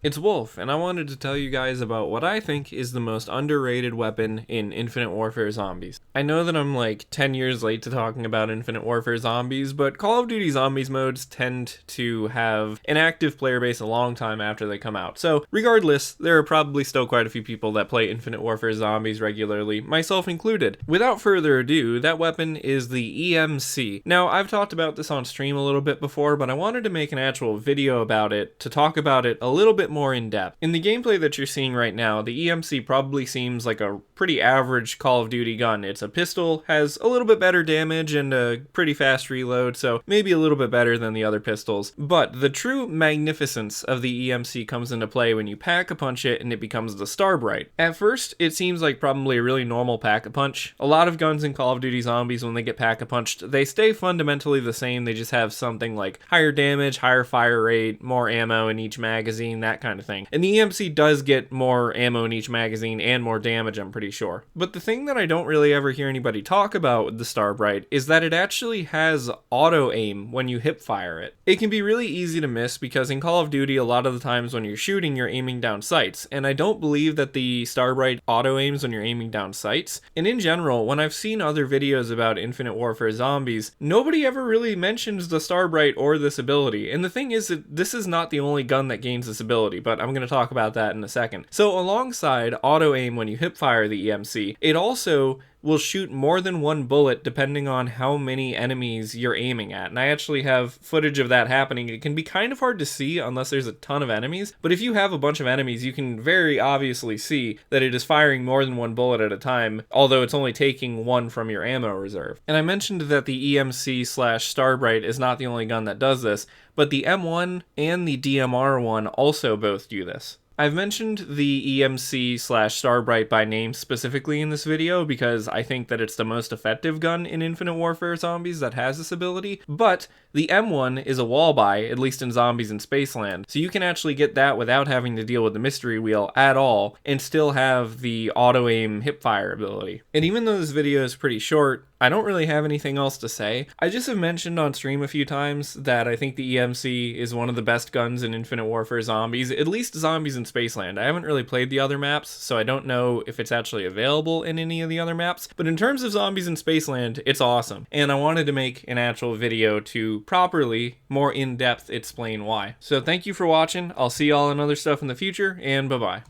It's Wulf, and I wanted to tell you guys about what I think is the most underrated weapon in Infinite Warfare Zombies. I know that I'm like 10 years late to talking about Infinite Warfare Zombies, but Call of Duty Zombies modes tend to have an active player base a long time after they come out. So, regardless, there are probably still quite a few people that play Infinite Warfare Zombies regularly, myself included. Without further ado, that weapon is the EMC. Now, I've talked about this on stream a little bit before, but I wanted to make an actual video about it to talk about it a little bit more in depth. In the gameplay that you're seeing right now, the EMC probably seems like a pretty average Call of Duty gun. It's a pistol, has a little bit better damage and a pretty fast reload, so maybe a little bit better than the other pistols. But the true magnificence of the EMC comes into play when you pack-a-punch it and it becomes the Starbright. At first, it seems like probably a really normal pack-a-punch. A lot of guns in Call of Duty Zombies, when they get pack-a-punched, they stay fundamentally the same. They just have something like higher damage, higher fire rate, more ammo in each magazine, that kind of thing. And the EMC does get more ammo in each magazine and more damage, I'm pretty sure. But the thing that I don't really ever hear anybody talk about with the Starbright is that it actually has auto-aim when you hip fire it. It can be really easy to miss because in Call of Duty, a lot of the times when you're shooting, you're aiming down sights. And I don't believe that the Starbright auto-aims when you're aiming down sights. And in general, when I've seen other videos about Infinite Warfare Zombies, nobody ever really mentions the Starbright or this ability. And the thing is that this is not the only gun that gains this ability, but I'm going to talk about that in a second. So alongside auto-aim when you hip fire the EMC, it also will shoot more than one bullet depending on how many enemies you're aiming at. And I actually have footage of that happening. It can be kind of hard to see unless there's a ton of enemies, but if you have a bunch of enemies, you can very obviously see that it is firing more than one bullet at a time, although it's only taking one from your ammo reserve. And I mentioned that the EMC/Starbright is not the only gun that does this, but the M1 and the DMR1 also both do this. I've mentioned the EMC/Starbright by name specifically in this video because I think that it's the most effective gun in Infinite Warfare Zombies that has this ability, but the M1 is a wall buy, at least in Zombies in Spaceland, so you can actually get that without having to deal with the mystery wheel at all and still have the auto-aim hipfire ability. And even though this video is pretty short, I don't really have anything else to say. I just have mentioned on stream a few times that I think the EMC is one of the best guns in Infinite Warfare Zombies, at least Zombies in Spaceland. I haven't really played the other maps, so I don't know if it's actually available in any of the other maps, but in terms of Zombies in Spaceland, it's awesome. And I wanted to make an actual video to properly, more in-depth explain why. So thank you for watching. I'll see y'all in other stuff in the future, and bye-bye.